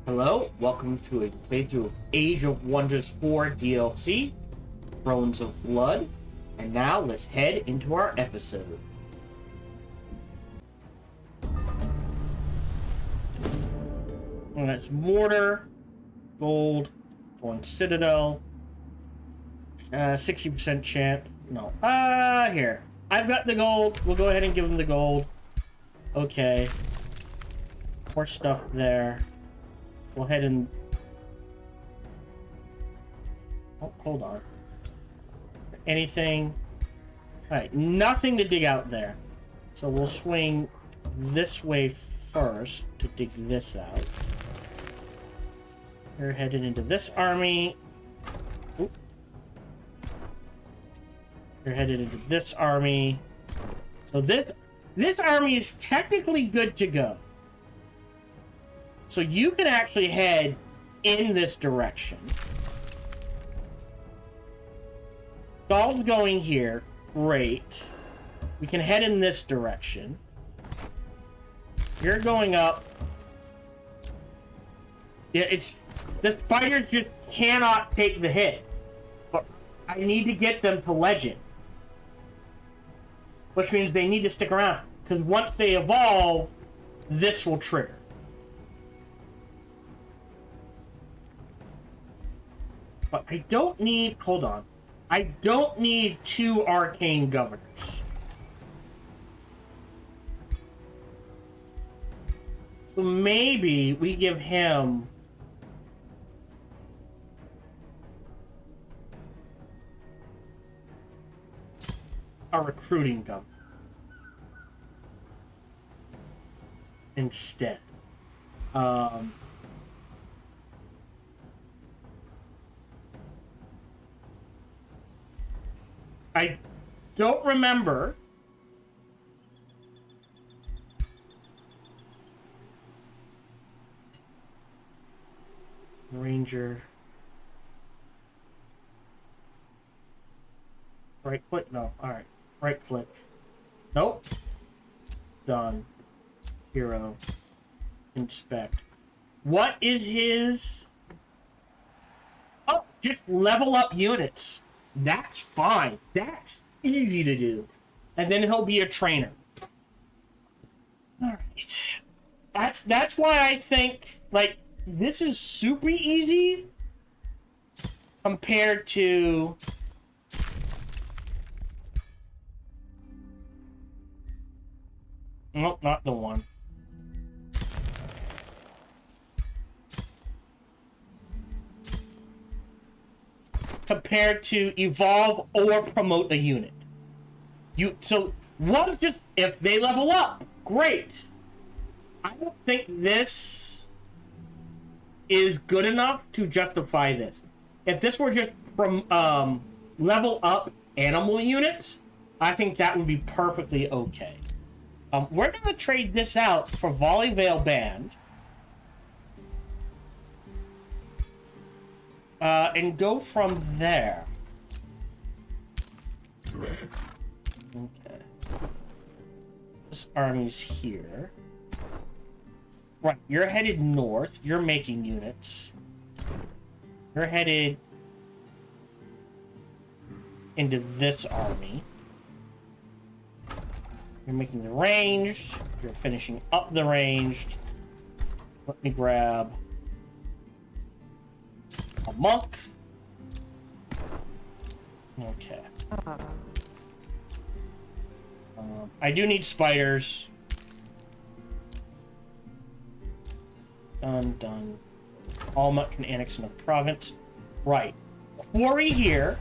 Hello, welcome to a playthrough of Age of Wonders 4 DLC, Thrones of Blood, and now let's head into our episode. And that's Mortar, Gold, on Citadel, 60% chance, no, here. I've got the gold, we'll go ahead and give him the gold. Okay. More stuff there. Go ahead and... Oh, hold on. Anything? Alright, nothing to dig out there. So we'll swing this way first to dig this out. We're headed into this army. Oop. We're headed into this army. So this army is technically good to go. So you can actually head in this direction. Gaul's going here. Great. We can head in this direction. You're going up. Yeah, it's... The spiders just cannot take the hit. But I need to get them to legend. Which means they need to stick around. Because once they evolve, this will trigger. But I don't need... Hold on. I don't need 2 arcane governors. So maybe we give him... a recruiting governor. Instead. I don't remember. Ranger. Right click? No. Alright. Right click. Nope. Done. Hero. Inspect. What is his... Oh, just level up units. That's fine. That's easy to do. And then he'll be a trainer. Alright. That's why I think, like, this is super easy compared to... Nope, not the one. Compared to evolve or promote a unit. So one's just, if they level up, great. I don't think this is good enough to justify this. If this were just from level up animal units, I think that would be perfectly okay. We're gonna trade this out for Volley Veil Band. And go from there. Okay. This army's here. Right, you're headed north. You're making units. You're headed into this army. You're making the ranged. You're finishing up the ranged. Let me grab a monk. Okay. I do need spiders. Done. All monk can annex another province. Right. Quarry here,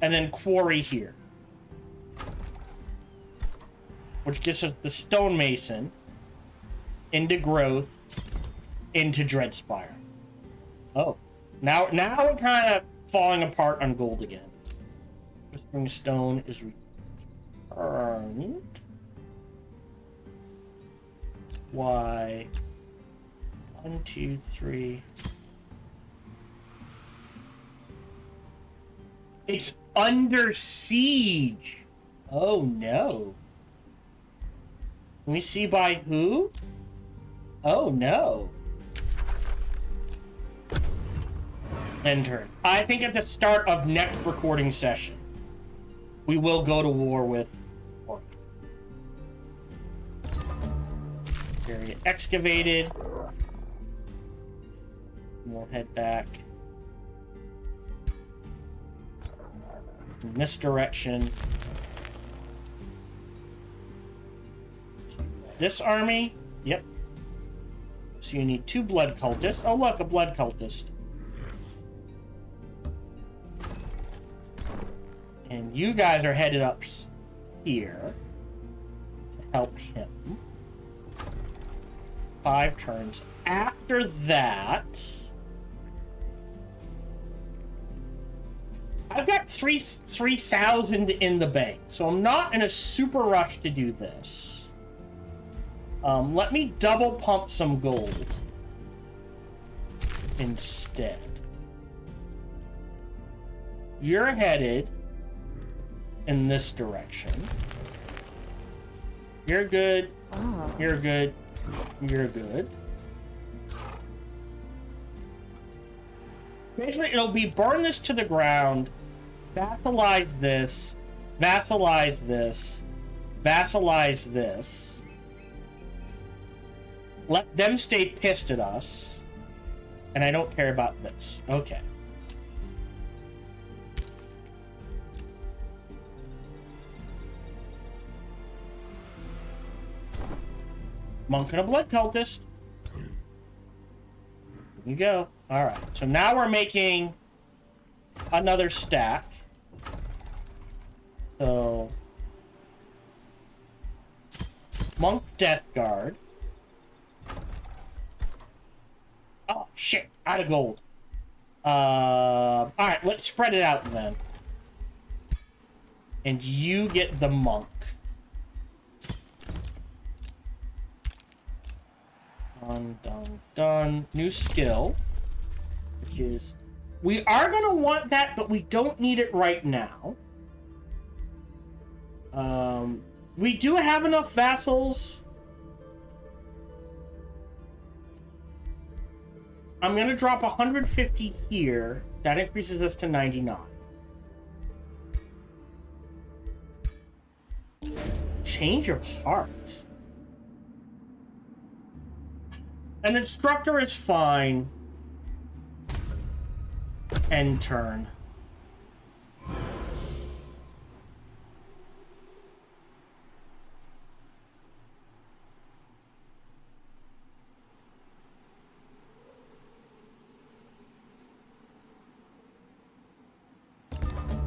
and then quarry here. Which gets us the stonemason into growth, into Dreadspire. Oh. Now we're kind of falling apart on gold again. Whispering Stone is returned. Why? 1, 2, 3. It's under siege. Oh no. Can we see by who? Oh no. End turn. I think at the start of next recording session, we will go to war with Orc. Area excavated. We'll head back in this direction. This army? Yep. So you need 2 blood cultists. Oh, look, a blood cultist. And you guys are headed up here to help him. 5 turns. After that, I've got 3,000 in the bank, so I'm not in a super rush to do this. Let me double pump some gold instead. You're headed in this direction. You're good. You're good. You're good. Basically, it'll be burn this to the ground, vassalize this, vassalize this, vassalize this. Let them stay pissed at us. And I don't care about this. Okay. Monk and a blood cultist. Here we go. Alright, so now we're making another stack. So Monk Death Guard. Oh shit, out of gold. Alright, let's spread it out then. And you get the monk. Done. New skill. Which is... We are going to want that, but we don't need it right now. We do have enough vassals. I'm going to drop 150 here. That increases us to 99. Change of heart. An instructor is fine. End turn.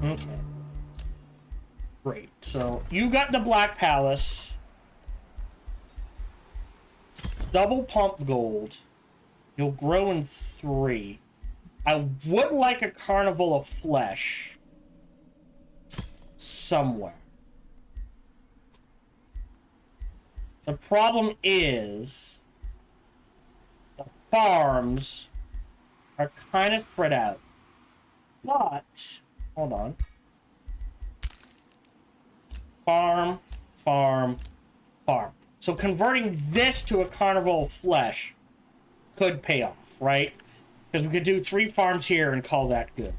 Okay. Great. So you got the Black Palace. Double pump gold. You'll grow in 3. I would like a Carnival of Flesh somewhere. The problem is the farms are kind of spread out. But, hold on. Farm, farm, farm. So converting this to a Carnival of Flesh could pay off, right? Because we could do 3 farms here and call that good.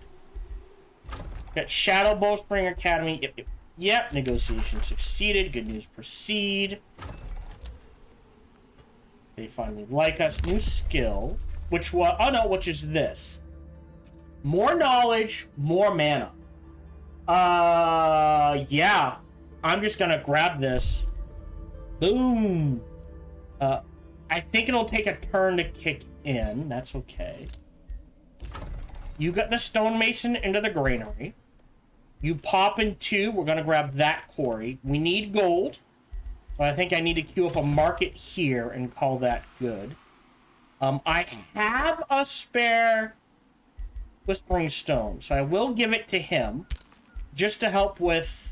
Got Shadow Bowstring Academy. Yep. Negotiation succeeded. Good news, proceed. They finally like us. New skill. Which was... Oh, no, which is this. More knowledge, more mana. Yeah. I'm just gonna grab this. Boom. I think it'll take a turn to kick in. That's okay. You got the stonemason into the granary. You pop in 2. We're going to grab that quarry. We need gold. So I think I need to queue up a market here and call that good. I have a spare Whispering Stone, so I will give it to him just to help with...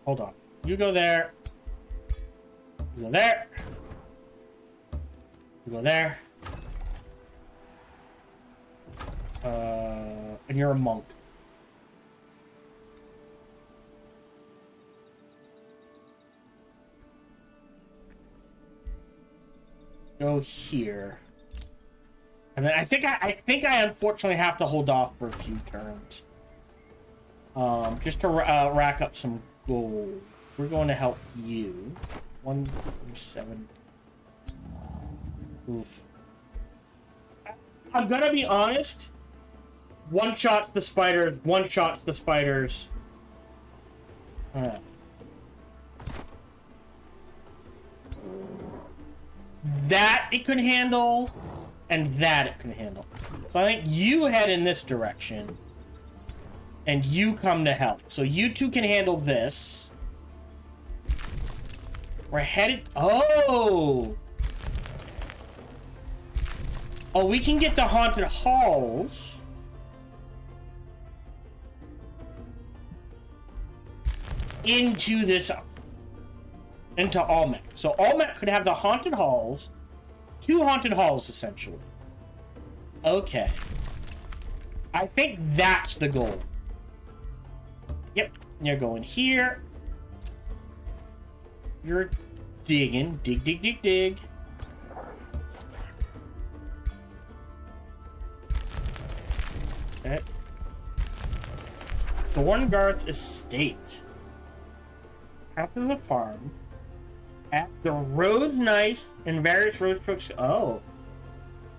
hold on. You go there. You go there. You go there. And you're a monk. Go here. And then I think I unfortunately have to hold off for a few turns. Just to rack up some gold. We're going to help you. 1 through 7. Oof. I'm gonna be honest. One shots the spiders. One shots the spiders. That it could handle, and that it can handle. So I think you head in this direction, and you come to help. So you two can handle this. We're headed... Oh! Oh, we can get the haunted halls. Into this... Into Olmec. So Olmec could have the haunted halls. 2 haunted halls, essentially. Okay. I think that's the goal. Yep. You're going here. You're digging. Dig, dig, dig, dig. Okay. Thorngarth Estate. After the farm. At the Rose Nice and various Rose Crooks. Oh.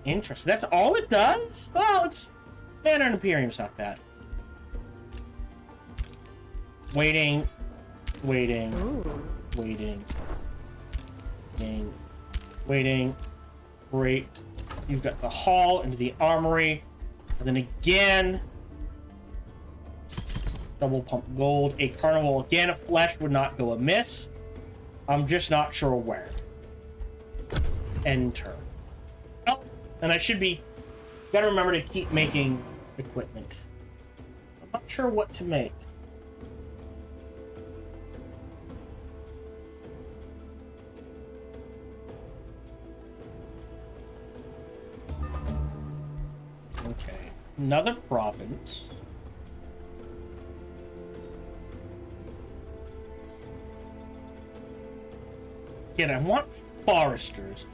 Interesting. That's all it does? Well, it's... Manor and Imperium's not bad. Waiting. Waiting. Ooh. Waiting. Waiting. Waiting. Great. You've got the hall into the armory. And then again. Double pump gold. A carnival again of flesh would not go amiss. I'm just not sure where. Enter. Oh, and I should be... Gotta remember to keep making equipment. I'm not sure what to make. Okay. Another province. Again, I want foresters,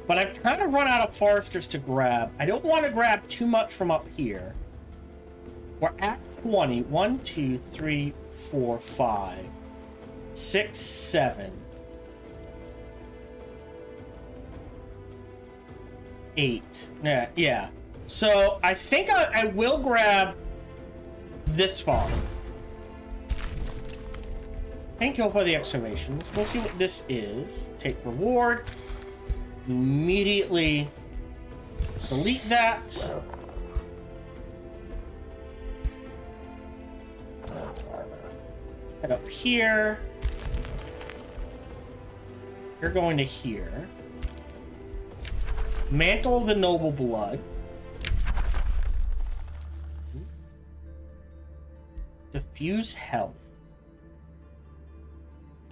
but I've kind of run out of foresters to grab. I don't want to grab too much from up here. We're at 20. 1, 2, 3, 4, 5, 6, 7, 8. Yeah. So I think I will grab this farm. Thank you for the excavations. We'll see what this is. Take reward. Immediately delete that. Head up here. You're going to here. Mantle of the Noble Blood. Diffuse health.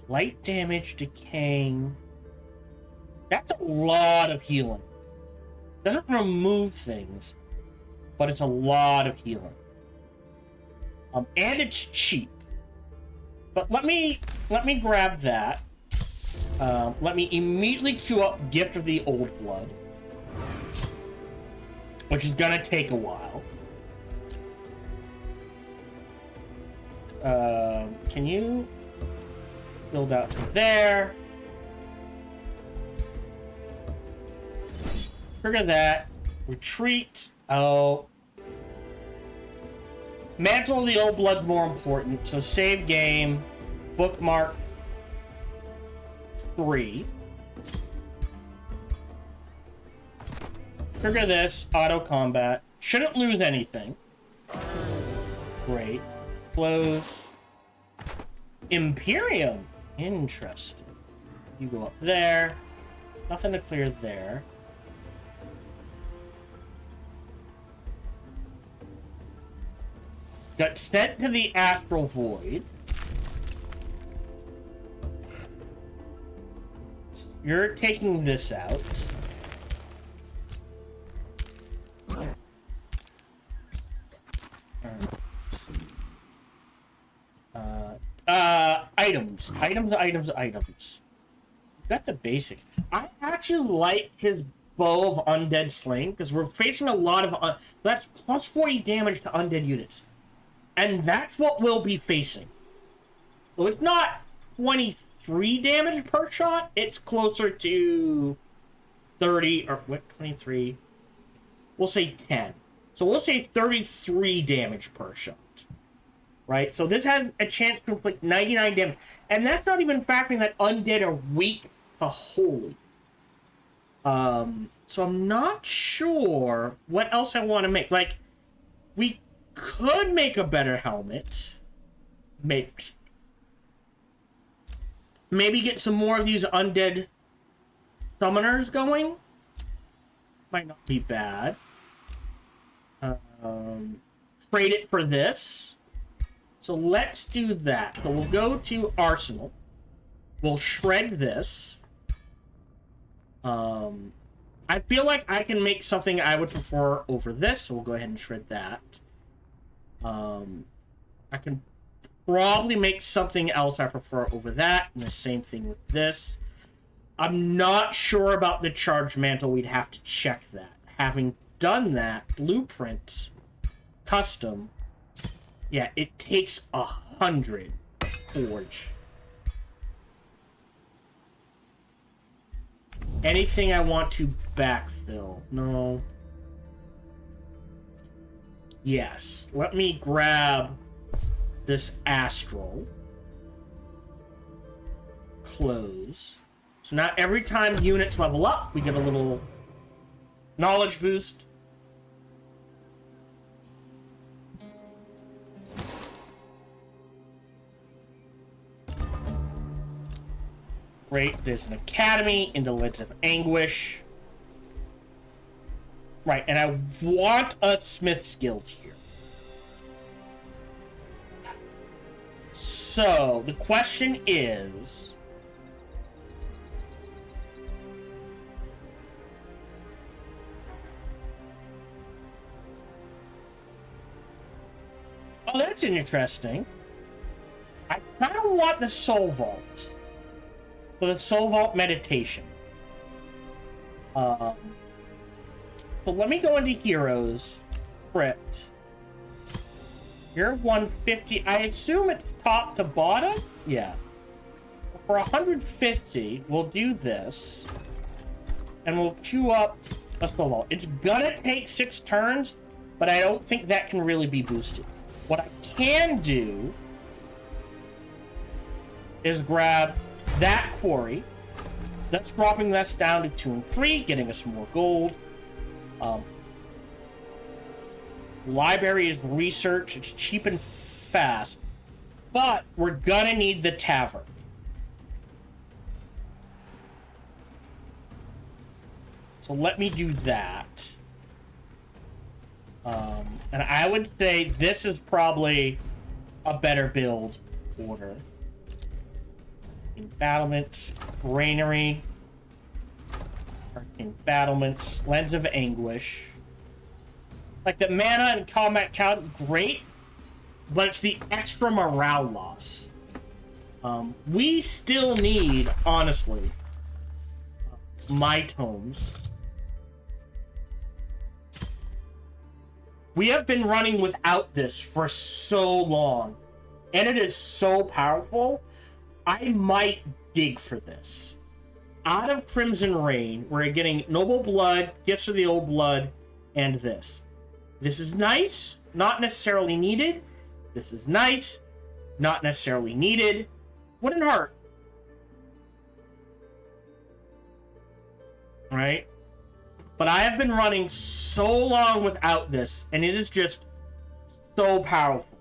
Light damage, decaying. That's a lot of healing. Doesn't remove things, but it's a lot of healing. And it's cheap. But let me grab that. Let me immediately queue up Gift of the Old Blood, which is gonna take a while. Can you build out to there? Trigger that. Retreat. Oh. Mantle of the Old Blood's more important, so save game. Bookmark 3. Trigger this. Auto combat. Shouldn't lose anything. Great. Close. Imperium. Interesting. You go up there. Nothing to clear there. Got sent to the Astral Void. You're taking this out. items. Items. Got the basic. I actually like his bow of undead slaying because we're facing a lot of that's plus 40 damage to undead units, and that's what we'll be facing. So it's not 23 damage per shot. It's closer to 30 or what? 23. We'll say 10. So we'll say 33 damage per shot. Right? So this has a chance to inflict 99 damage. And that's not even factoring that undead are weak to holy. So I'm not sure what else I want to make. Like, we could make a better helmet. Maybe get some more of these undead summoners going. Might not be bad. Trade it for this. So let's do that. So we'll go to Arsenal. We'll shred this. I feel like I can make something I would prefer over this, so we'll go ahead and shred that. I can probably make something else I prefer over that, and the same thing with this. I'm not sure about the charged mantle. We'd have to check that. Having done that, blueprint, custom, yeah, it takes 100 forge. Anything I want to backfill? No. Yes. Let me grab this astral. Close. So now every time units level up, we get a little knowledge boost. Right, there's an academy, Indolence of Anguish. Right, and I want a Smith's Guild here. So, the question is... Oh, that's interesting. I kind of want the Soul Vault. For the Soul Vault meditation. So let me go into Heroes. Crypt. You're 150. I assume it's top to bottom? Yeah. For 150, we'll do this. And we'll queue up a Soul Vault. It's gonna take 6 turns, but I don't think that can really be boosted. What I can do is grab that quarry. That's dropping this down to 2 and 3, getting us more gold. Library is research. It's cheap and fast. But we're gonna need the tavern. So let me do that. And I would say this is probably a better build order. Battlement, Granary, Battlements, Lens of Anguish. Like the mana and combat count, great, but it's the extra morale loss. We still need, honestly, my tomes. We have been running without this for so long, and it is so powerful. I might dig for this. Out of Crimson Rain, we're getting Noble Blood, Gifts of the Old Blood, and this. This is nice, not necessarily needed. This is nice, not necessarily needed. Wouldn't hurt. Right? But I have been running so long without this, and it is just so powerful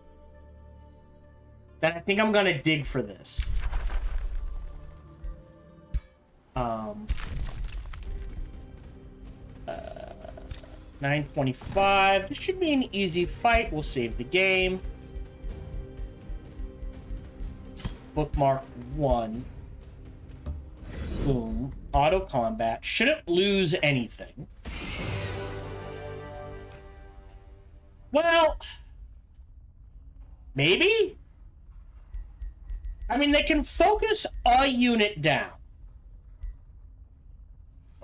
that I think I'm gonna dig for this. 925. This should be an easy fight. We'll save the game. Bookmark 1. Boom. Auto combat. Shouldn't lose anything. Well, maybe? I mean, they can focus a unit down.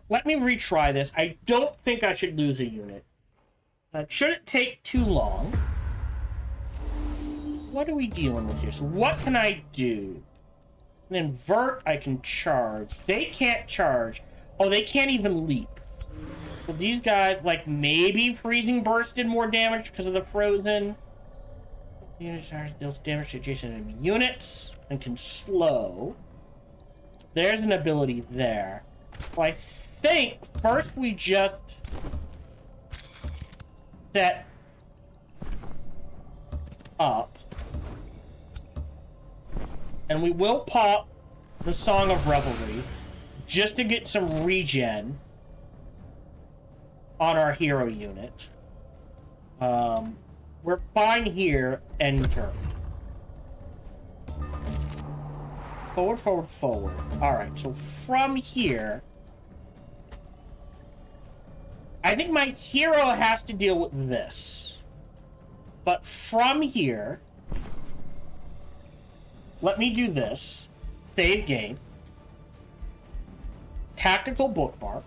Let me retry this. I don't think I should lose a unit. That shouldn't take too long. What are we dealing with here? So what can I do? An invert, I can charge. They can't charge. Oh, they can't even leap. So these guys, like, maybe Freezing Burst did more damage because of the frozen. The unit deals damage to adjacent enemy units and can slow. There's an ability there. Well, I think first we just set up. And we will pop the Song of Revelry just to get some regen on our hero unit. We're fine here. End turn. Forward, forward, forward. Alright, so from here... I think my hero has to deal with this. But from here... Let me do this. Save game. Tactical bookmark.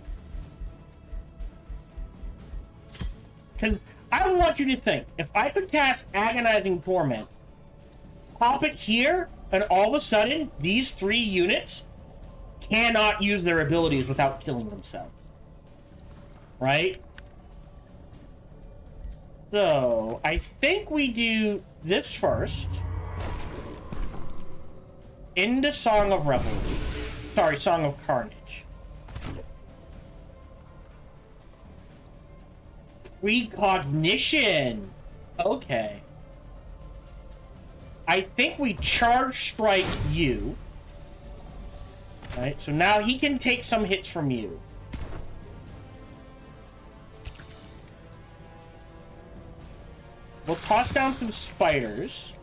Because I want you to think, if I could cast Agonizing Torment, pop it here, and all of a sudden, these 3 units cannot use their abilities without killing themselves. Right? So, I think we do this first. Into Song of Revelry. Sorry, Song of Carnage. Precognition. Okay. I think we Charge Strike you. Right, so now he can take some hits from you. We'll toss down some spiders.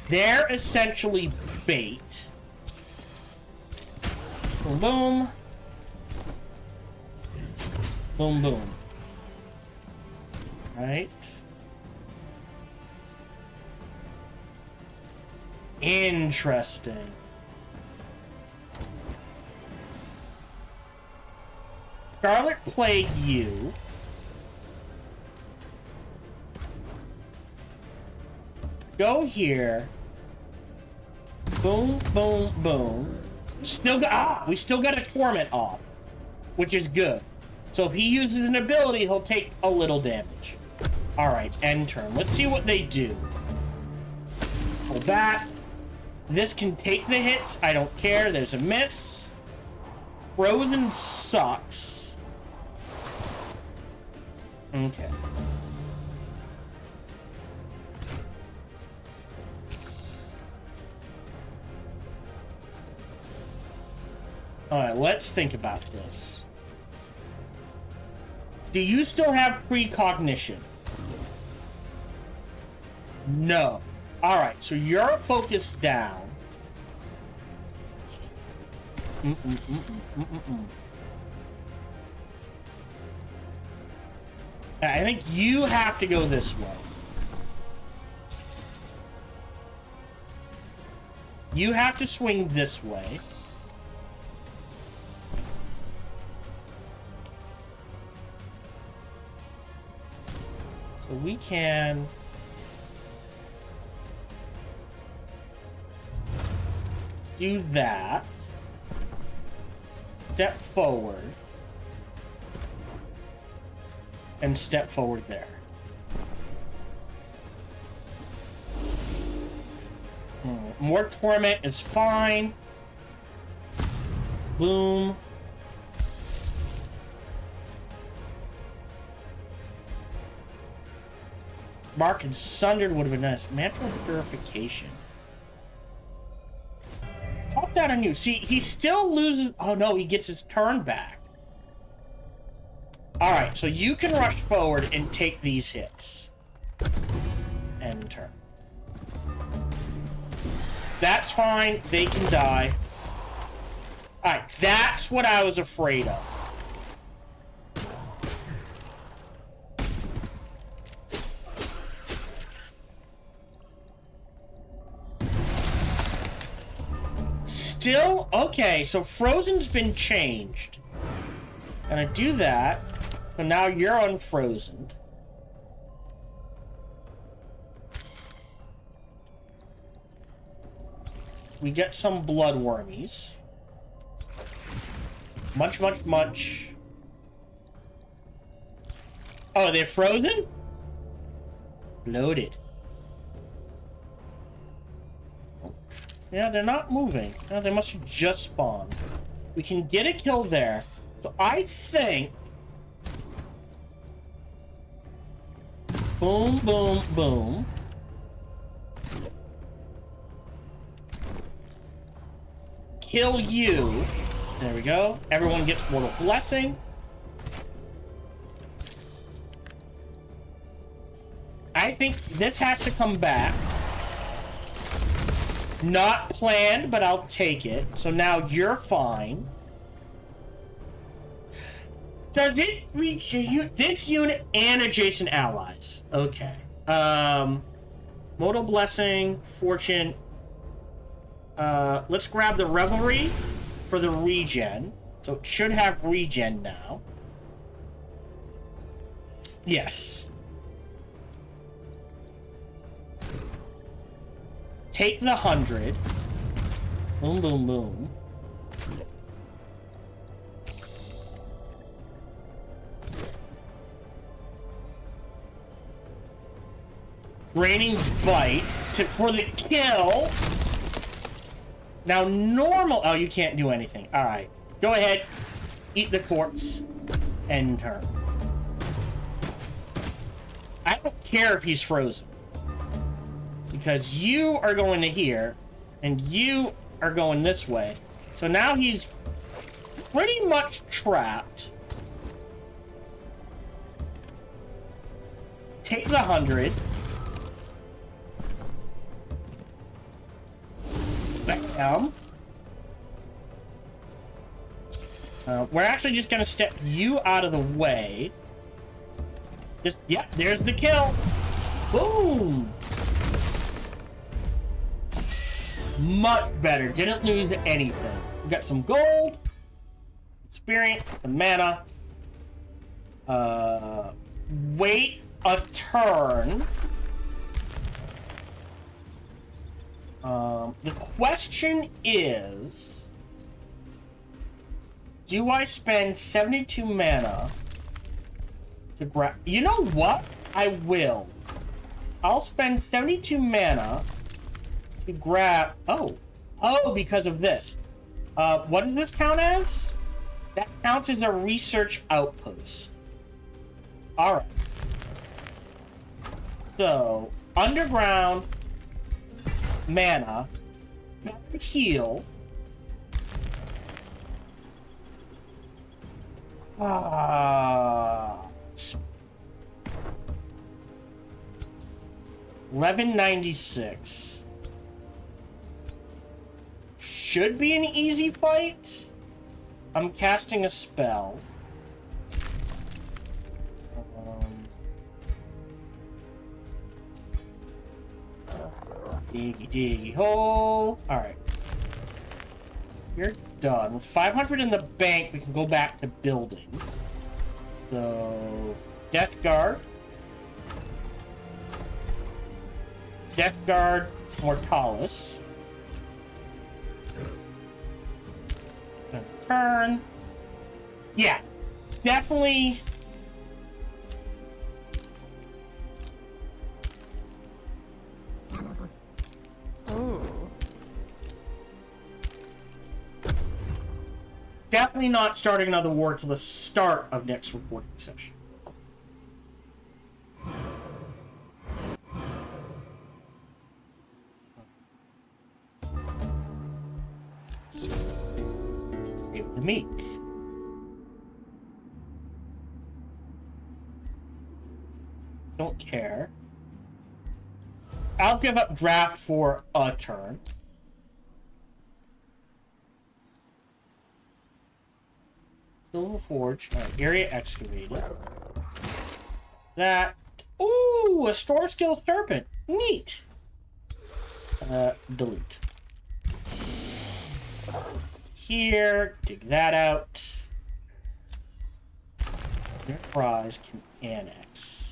They're essentially bait. Boom, boom. Boom, boom. Right. Interesting. Scarlet Plague you. Go here. Boom, boom, boom. Still got we still got a torment off, which is good. So if he uses an ability, he'll take a little damage. All right, end turn. Let's see what they do. For that, this can take the hits. I don't care. There's a miss. Frozen sucks. Okay. Alright, let's think about this. Do you still have precognition? No. Alright, so you're focused down. I think you have to go this way. You have to swing this way. So we can... do that. Step forward. And step forward there. More torment is fine. Boom. Mark and Sundered would have been nice. Natural Purification. Pop that on you. See, he still loses... Oh no, he gets his turn back. Alright, so you can rush forward and take these hits. End turn. That's fine. They can die. Alright, that's what I was afraid of. still... Okay, so Frozen's been changed. Gonna do that. So now you're unfrozen. We get some blood wormies. Much, much, much. Oh, they're frozen? Loaded. Yeah, they're not moving. No, they must have just spawned. We can get a kill there. So I think... Boom, boom, boom. Kill you. There we go. Everyone gets Mortal Blessing. I think this has to come back. Not planned, but I'll take it. So now you're fine. Does it reach this unit and adjacent allies? Okay. Mortal Blessing, Fortune. Let's grab the Revelry for the regen. So it should have regen now. Yes. Take the 100. Boom, boom, boom. Raining Bite for the kill. Now normal... Oh, you can't do anything. Alright. Go ahead. Eat the corpse. End turn. I don't care if he's frozen. Because you are going to here, and you are going this way. So now he's pretty much trapped. Take the 100. Bam. We're actually just gonna step you out of the way. Just, yep, there's the kill. Boom. Much better. Didn't lose anything. We got some gold, experience, some mana. Wait a turn. The question is, do I spend 72 mana to grab... You know what? I will. I'll spend 72 mana to grab... Oh, because of this. What does this count as? That counts as a research outpost. Alright. So, underground... mana, heal. 1196. Should be an easy fight. I'm casting a spell. Diggy diggy hole. Alright. You're done. With 500 in the bank, we can go back to building. So... Death Guard. Death Guard Mortalis. Gonna turn. Yeah. Definitely... Definitely not starting another war till the start of next recording session. Save the meek. Don't care. I'll give up draft for a turn. Silver Forge. Area excavated. That. Ooh, a Storm Skill Serpent. Neat. Delete. Here, dig that out. Enterprise can annex.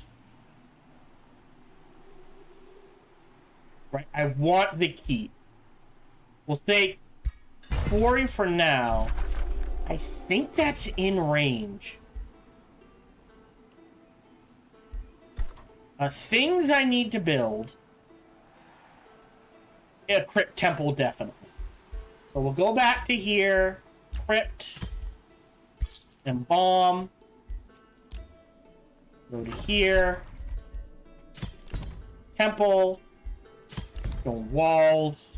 Right, I want the keep. We'll say quarry for now. I think that's in range. Things I need to build. A crypt temple, definitely. So we'll go back to here. Crypt. And bomb. Go to here. Temple. Stone walls.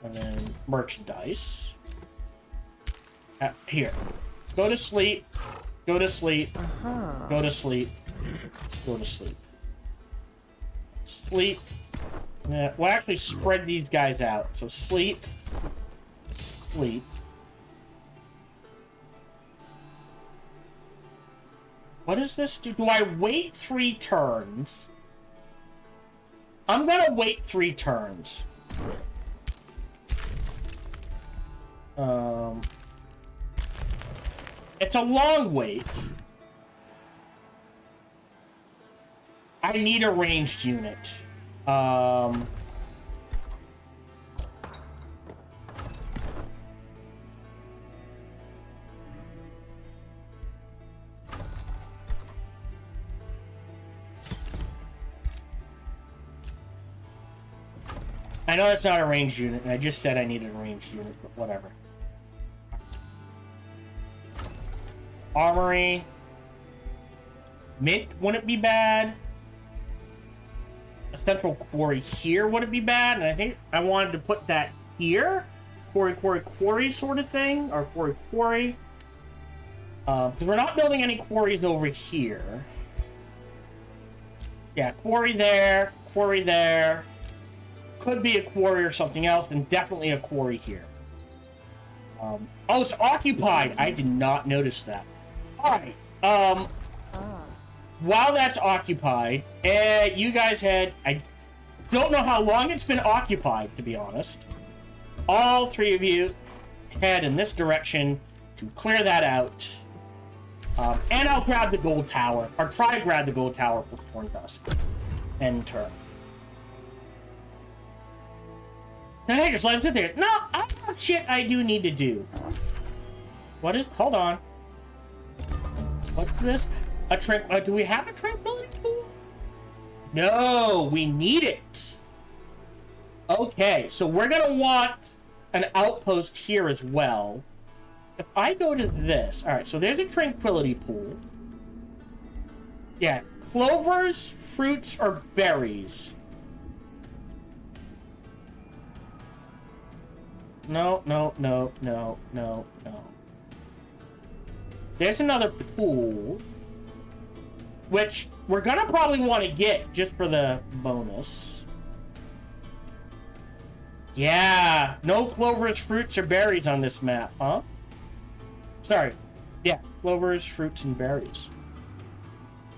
And then merchandise. Here. Go to sleep. Go to sleep. Go to sleep. Go to sleep. Sleep. Yeah, we'll actually spread these guys out. So sleep. Sleep. What does this do? Do I wait 3 turns? I'm gonna wait 3 turns. It's a long wait. I need a ranged unit. I know that's not a ranged unit, and I just said I needed a ranged unit, but whatever. Armory. Mint wouldn't be bad. A central quarry here wouldn't be bad, and I think I wanted to put that here. Quarry sort of thing, or quarry. Because we're not building any quarries over here. Yeah, quarry there. Could be a quarry or something else, and definitely a quarry here. Oh, it's occupied. I did not notice that. Alright, while that's occupied, you guys head... I don't know how long it's been occupied, to be honest. All 3 of you head in this direction to clear that out. And I'll grab the gold tower, or try to grab the gold tower for Thorndusk. End turn. Now, hey, just let him sit there. No, I have shit I do need to do. What is... Hold on. What's this? Do we have a tranquility pool? No, we need it. Okay, so we're gonna want an outpost here as well. If I go to this... Alright, so there's a tranquility pool. Yeah, clovers, fruits, or berries. No. There's another pool, which we're gonna probably want to get just for the bonus. Yeah, no clovers, fruits, or berries on this map, huh? Sorry. Yeah, clovers, fruits, and berries.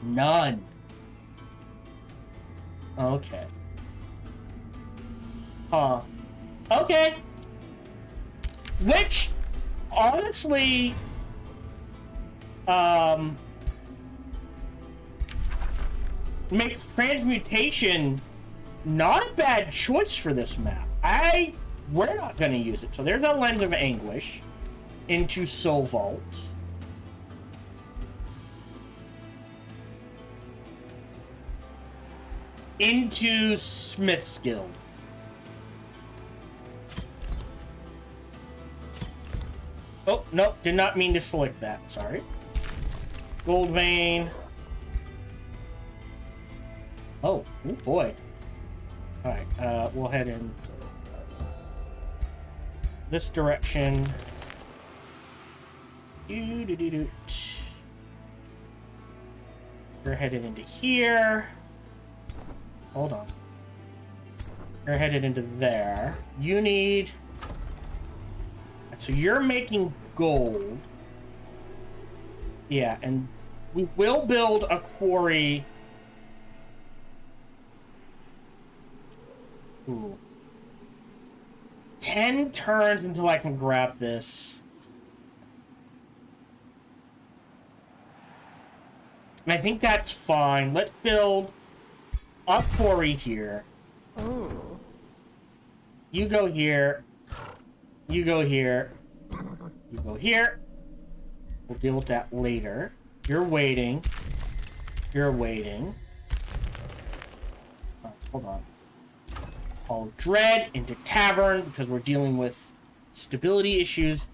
None. Okay. Huh. Okay. Which, honestly, makes transmutation not a bad choice for this map. We're not going to use it. So there's a Lens of Anguish into Soul Vault. Into Smith's Guild. Oh, no, did not mean to select that. Sorry. Gold vein. Oh boy. Alright, we'll head in this direction. We're headed into here. Hold on. We're headed into there. You need... So you're making gold. Yeah, and we will build a quarry. Ooh. 10 turns until I can grab this. And I think that's fine. Let's build a quarry here. Ooh. You go here. You go here. You go here. We'll deal with that later. You're waiting. You're waiting. Oh, hold on. All dread into tavern because we're dealing with stability issues.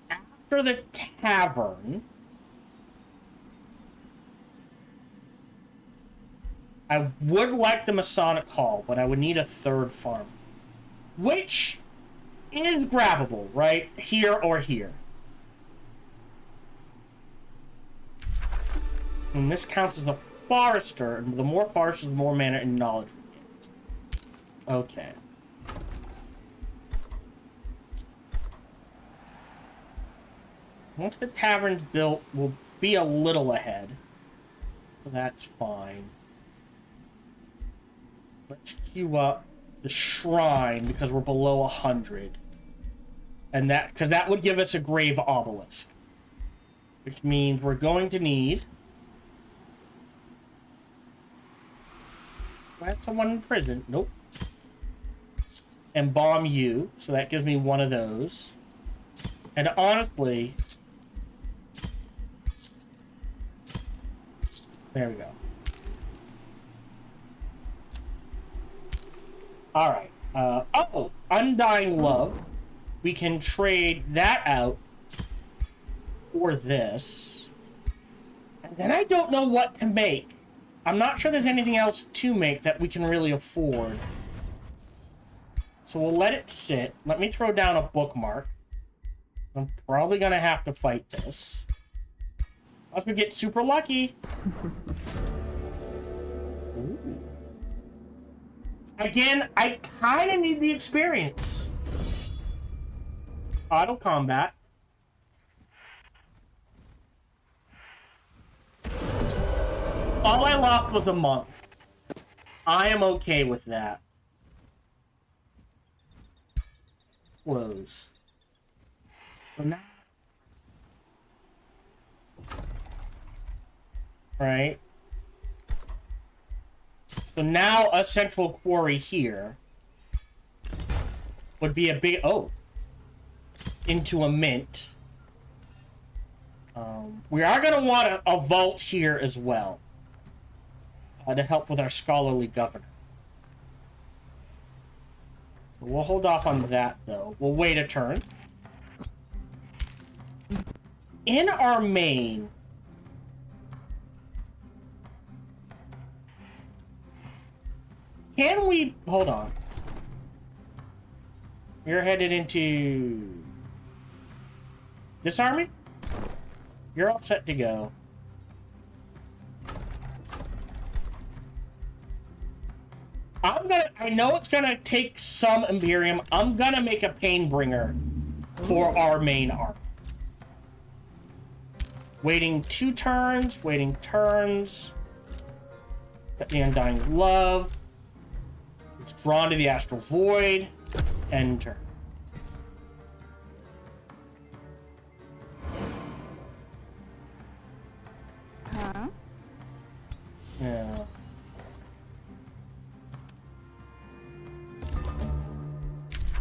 After the tavern, I would like the Masonic Hall, but I would need a third farm. Which is grabbable, right? Here or here. And this counts as a forester, and the more foresters, the more mana and knowledge we get. Okay. Once the tavern's built, we'll be a little ahead. So that's fine. Let's queue up the shrine because we're below 100. And that, because that would give us a grave obelisk. Which means we're going to need... Do I have someone in prison? Nope. And bomb you, so that gives me one of those. And honestly... There we go. Alright. Oh! Undying Love. We can trade that out for this. And then I don't know what to make. I'm not sure there's anything else to make that we can really afford. So we'll let it sit. Let me throw down a bookmark. I'm probably going to have to fight this. Unless we get super lucky. Ooh. Again, I kind of need the experience. Auto combat. All I lost was a monk. I am okay with that. Close. So now... Right. So now a central quarry here would be a big... Oh. Into a mint. We are going to want a vault here as well. To help with our scholarly governor. So we'll hold off on that, though. We'll wait a turn. In our main... Can we... Hold on. You're headed into... This army? You're all set to go. I know it's gonna take some Imperium. I'm gonna make a Painbringer for our main army. Waiting 2 turns, waiting turns. Got the Undying Love. It's drawn to the Astral Void. End turn. Huh? Yeah.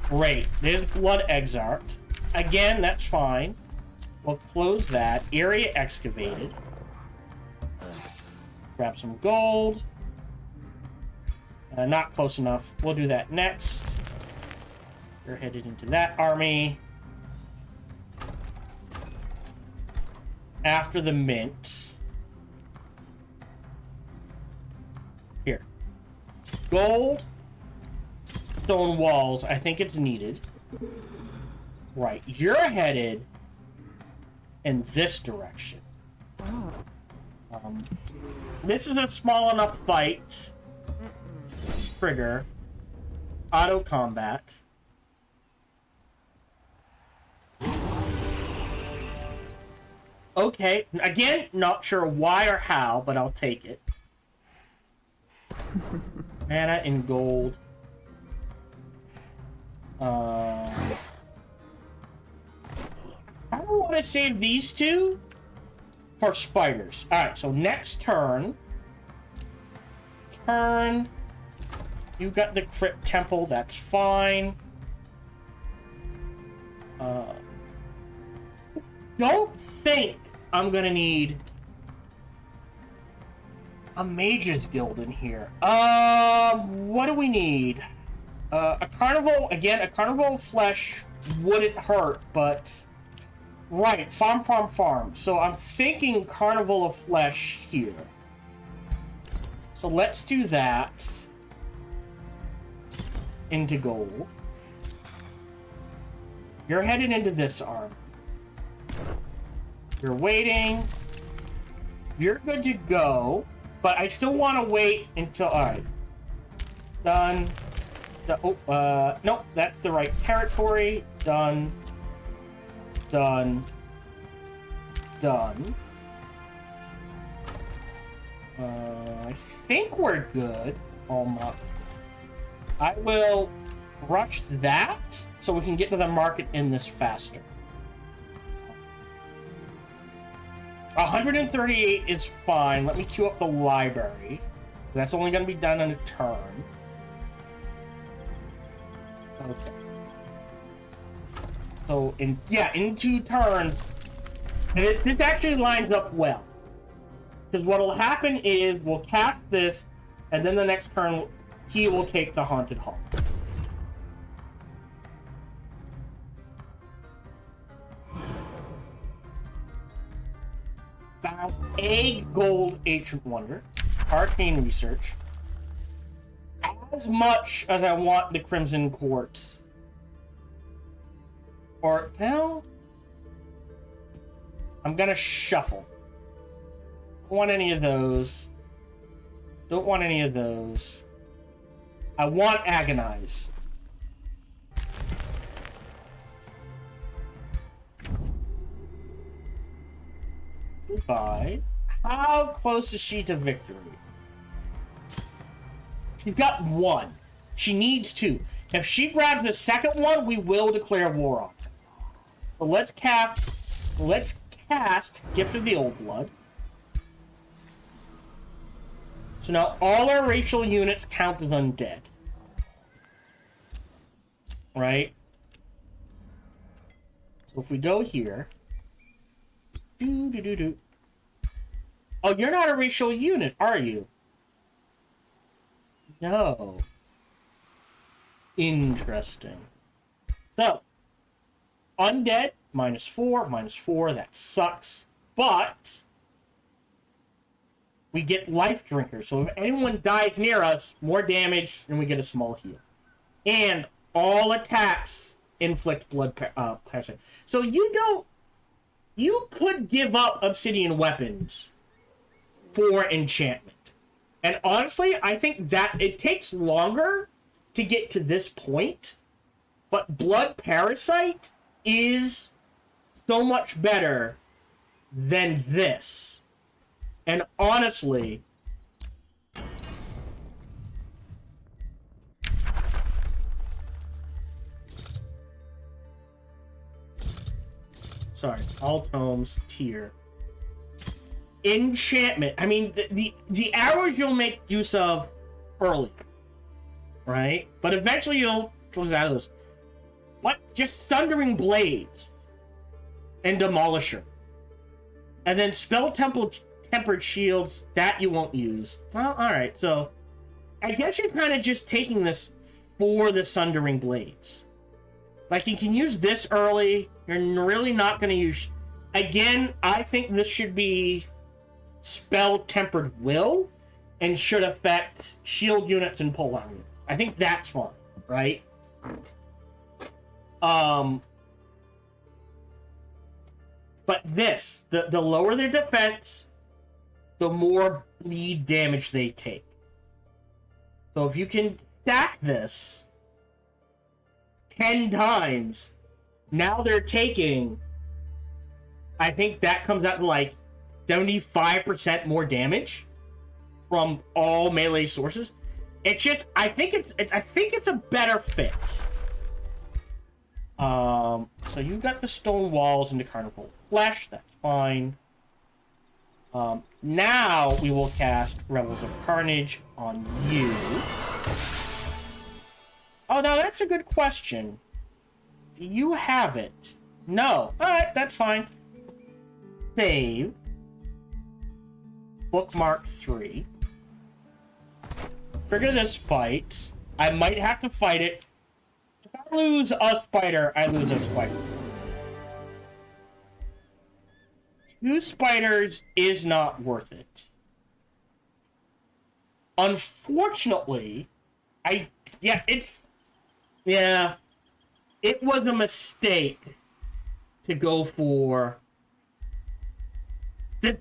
Great. There's Blood Exarch. Again, that's fine. We'll close that. Area excavated. Grab some gold. Not close enough. We'll do that next. You're headed into that army. After the mint. Here. Gold. Stone walls. I think it's needed. Right. You're headed in this direction. Oh. This is a small enough fight. Trigger. Auto combat. Okay. Again, not sure why or how, but I'll take it. Mana in gold. I don't want to save these two for spiders. Alright, so next turn. You got the Crypt Temple, that's fine. Don't think I'm gonna need a Mage's Guild in here. What do we need? A Carnival, again, a Carnival of Flesh wouldn't hurt, but... Right, farm. So I'm thinking Carnival of Flesh here. So let's do that. Into gold. You're headed into this arm. You're waiting. You're good to go. But I still want to wait until... Alright. Done. Nope, that's the right territory. Done. I think we're good. Almost. I will rush that so we can get to the market in this faster. 138 is fine. Let me queue up the library. That's only going to be done in a turn. Okay. So, in 2 turns, this actually lines up well. Because what will happen is we'll cast this, and then the next turn, he will take the Haunted Hall. Found a gold ancient wonder, arcane research. As much as I want the Crimson Quartz. Or, well, I'm gonna shuffle. Don't want any of those. Don't want any of those. I want Agonize. Goodbye. How close is she to victory? She's got 1. She needs 2. If she grabs the second one, we will declare war on her. So let's cast Gift of the Old Blood. So now all our racial units count as undead. Right? So if we go here... Oh, you're not a racial unit, are you? No. Interesting. So, undead, -4, that sucks. But, we get life drinkers. So if anyone dies near us, more damage, and we get a small heal. And all attacks inflict blood parasite. So you could give up obsidian weapons for enchantment. And honestly, I think that it takes longer to get to this point, but blood parasite is so much better than this. And honestly, sorry, all tomes tier. Enchantment. I mean, the arrows you'll make use of early, right? But eventually you'll close out of those. What? Just Sundering Blades and Demolisher, and then Spell Tempered Shields that you won't use. Well, all right. So I guess you're kind of just taking this for the Sundering Blades. Like, you can use this early. You're really not going to use... Again, I think this should be Spell Tempered Will and should affect shield units and pull on units. I think that's fine, right? But this, the lower their defense, the more bleed damage they take. So if you can stack this 10 times, now they're taking, I think that comes out to like 75% more damage from all melee sources. It's just, I think it's a better fit. So you've got the stone walls and the carnival flesh. That's fine. Now we will cast Rebels of Carnage on you. Oh, now that's a good question. Do you have it? No. Alright, that's fine. Save. Bookmark 3. Trigger this fight. I might have to fight it. If I lose a spider, I lose a spider. 2 spiders is not worth it. Unfortunately, it was a mistake to go for...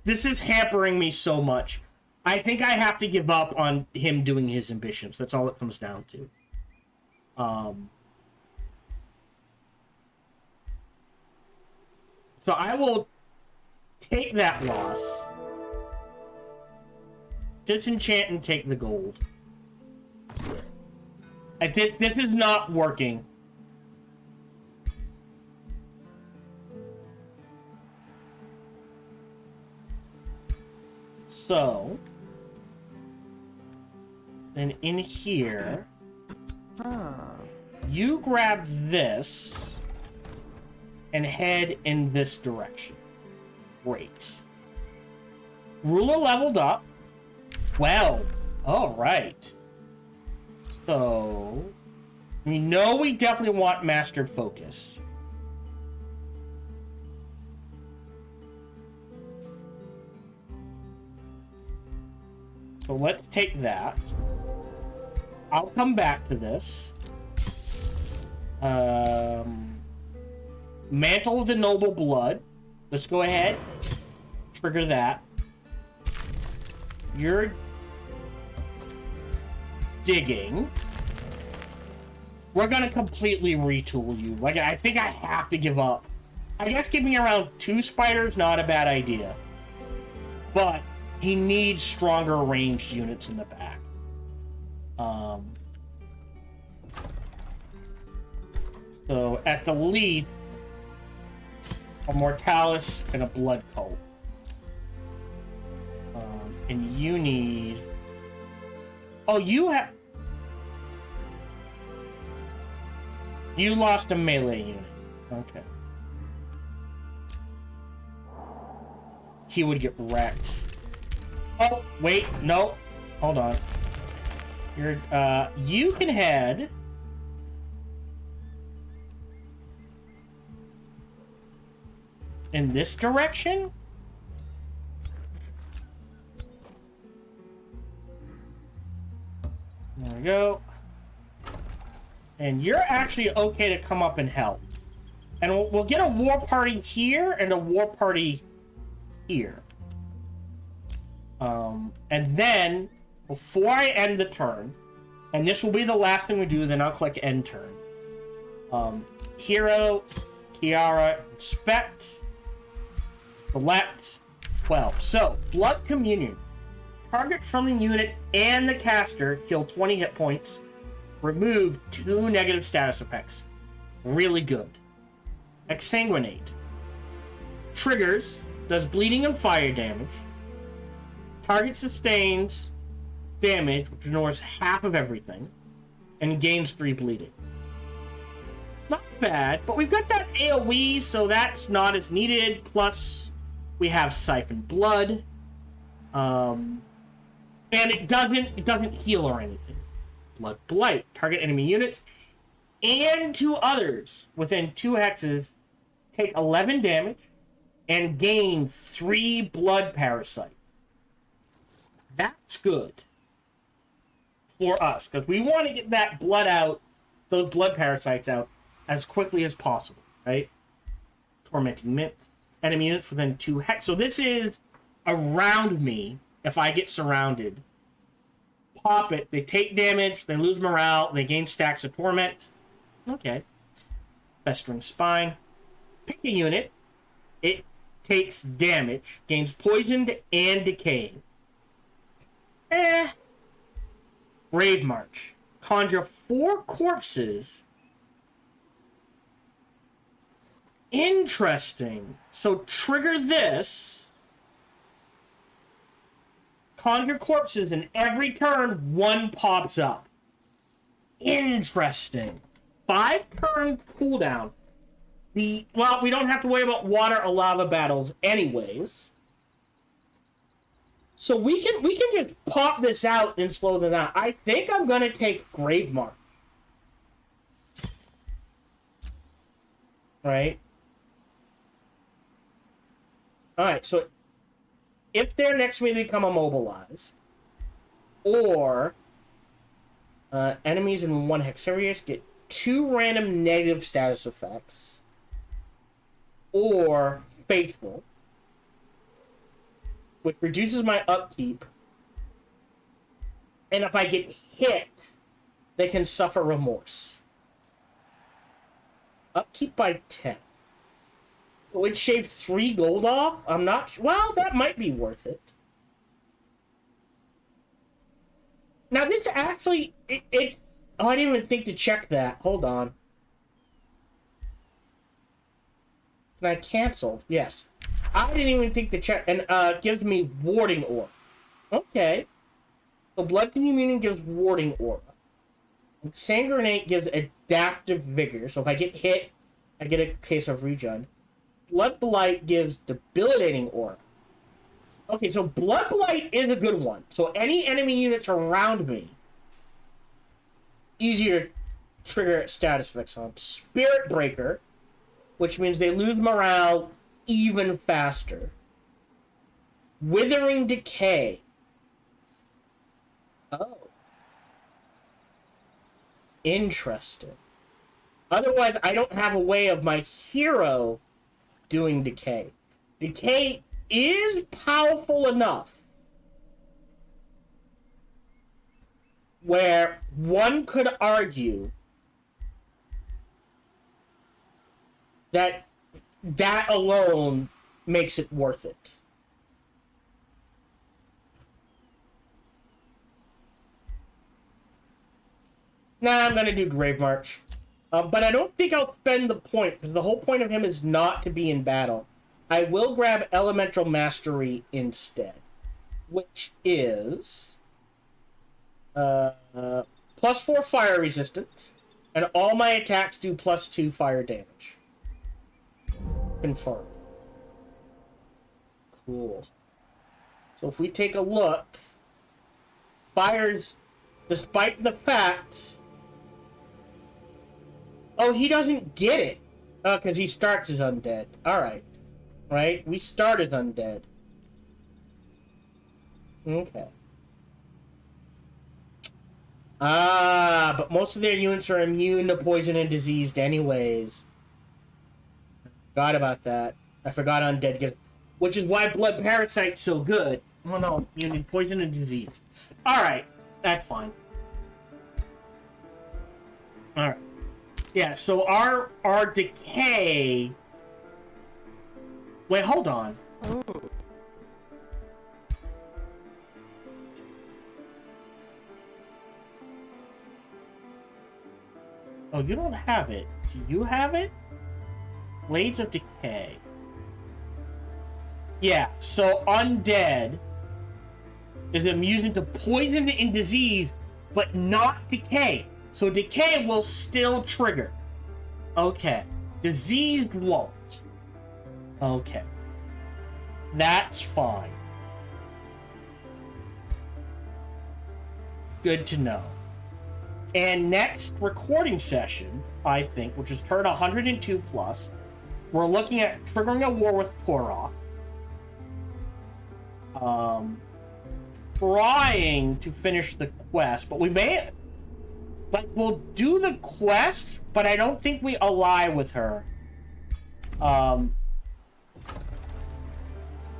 This is hampering me so much. I think I have to give up on him doing his ambitions. That's all it comes down to. So I will take that loss. Disenchant and take the gold. This is not working. So, then in here, you grab this and head in this direction. Great. Ruler leveled up. 12. All right. So, we know we definitely want Mastered Focus. So let's take that. I'll come back to this. Mantle of the Noble Blood. Let's go ahead. Trigger that. You're digging. We're gonna completely retool you. Like, I think I have to give up. I guess giving around 2 spiders, not a bad idea. But he needs stronger ranged units in the back. So, at the least, a Mortalis and a Blood Cult. And you need... Oh, you have... You lost a melee unit. Okay. He would get wrecked. Oh, wait, no. Hold on. You can head... in this direction? There we go. And you're actually okay to come up and help. And we'll get a war party here and a war party here. And then, before I end the turn, and this will be the last thing we do, then I'll click end turn. Hero, Kiara, inspect, select, 12. So, Blood Communion. Target from the unit and the caster kill 20 hit points. Remove 2 negative status effects. Really good. Exsanguinate. Triggers. Does bleeding and fire damage. Target sustains damage, which ignores half of everything. And gains 3 bleeding. Not bad, but we've got that AoE, so that's not as needed. Plus, we have Siphon Blood. And it doesn't heal or anything. Blood Blight. Target enemy units and 2 others within 2 hexes take 11 damage and gain 3 blood parasite. That's good for us, because we want to get that blood out, those blood parasites out, as quickly as possible, right? Tormenting enemy units within 2 hex. So this is around me. If I get surrounded, pop it. They take damage. They lose morale. They gain stacks of torment. Okay. Festering Spine. Pick a unit. It takes damage. Gains poisoned and decaying. Grave March. Conjure 4 corpses Interesting. So trigger this. Conjure corpses, and every turn, one pops up. Interesting. 5-turn cooldown. Well, we don't have to worry about water or lava battles anyways. So we can just pop this out and slow them down. I think I'm gonna take Grave March. Right? Alright, so if they're next to me, they become immobilized. Or enemies in one hex areas get 2 random negative status effects. Or Faithful, which reduces my upkeep. And if I get hit, they can suffer remorse. Upkeep by 10. So it shaved 3 gold off? I'm not... Well, that might be worth it. Now, this actually... Oh, I didn't even think to check that. Hold on. Can I cancel? Yes. I didn't even think to check. And gives me Warding Aura. Okay. So Blood Communion gives Warding Aura. And Sand Grenade gives Adaptive Vigor. So if I get hit, I get a case of regen. Blood Blight gives Debilitating Aura. Okay, so Blood Blight is a good one. So any enemy units around me, easier to trigger status effects on. Spirit Breaker, which means they lose morale even faster. Withering Decay. Oh. Interesting. Otherwise, I don't have a way of my hero doing Decay. Decay is powerful enough where one could argue that that alone makes it worth it. Nah, I'm gonna do Grave March. But I don't think I'll spend the point, because the whole point of him is not to be in battle. I will grab Elemental Mastery instead, which is +4 fire resistance, and all my attacks do +2 fire damage. Confirm. Cool. So if we take a look, fires, despite the fact... Oh, he doesn't get it. Oh, because he starts as undead. Alright. Right? We start as undead. Okay. Ah, but most of their units are immune to poison and diseased anyways. Forgot about that. I forgot undead gives... Which is why Blood Parasite's so good. Oh no, you need poison and disease. Alright, that's fine. Alright. Yeah, so our decay... Wait, hold on. Oh. Oh, you don't have it. Do you have it? Blades of Decay. Yeah, so undead is immune to poison and disease, but not decay. So decay will still trigger. Okay. Diseased won't. Okay. That's fine. Good to know. And next recording session, I think, which is turn 102 plus, we're looking at triggering a war with Korok. Trying to finish the quest, but we may... Like, we'll do the quest, but I don't think we ally with her.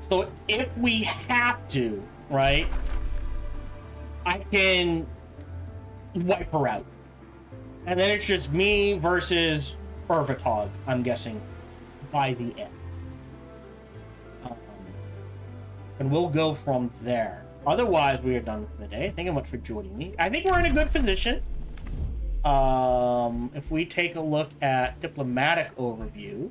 So if we have to, right, I can wipe her out. And then it's just me versus Urvatog, I'm guessing, by the end. And we'll go from there. Otherwise, we are done for the day. Thank you much for joining me. I think we're in a good position. If we take a look at diplomatic overview,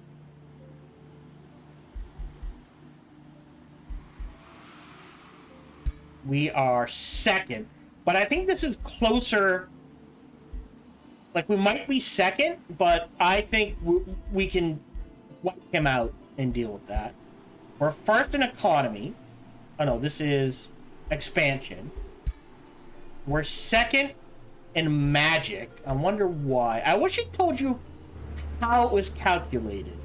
We are second. But I think this is closer. Like, we might be second, but I think we can wipe him out and deal with that. We're first in economy. Oh, no, this is expansion. We're second in magic. I wonder why. I wish he told you how it was calculated.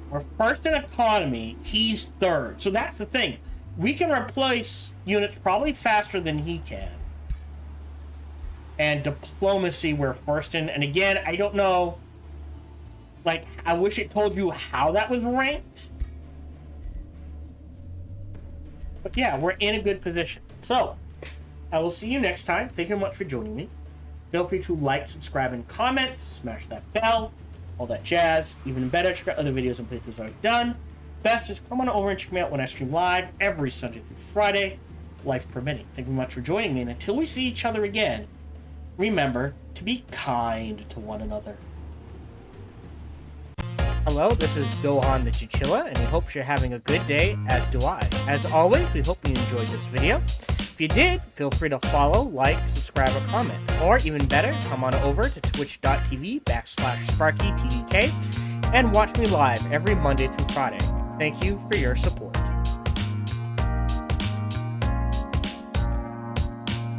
We're first in economy. He's third. So that's the thing. We can replace units probably faster than he can. And diplomacy, we're first in. And again, I don't know. Like, I wish it told you how that was ranked. But yeah, we're in a good position. So, I will see you next time. Thank you very much for joining me. Feel free to like, subscribe, and comment. Smash that bell. All that jazz. Even better, check out other videos and playthroughs I've done. Best is come on over and check me out when I stream live every Sunday through Friday, life permitting. Thank you very much for joining me, and until we see each other again, remember to be kind to one another. Hello, this is Gohan the Chinchilla, and we hope you're having a good day, as do I. As always, we hope you enjoyed this video. If you did, feel free to follow, like, subscribe, or comment. Or, even better, come on over to twitch.tv/SparkyTDK and watch me live every Monday through Friday. Thank you for your support.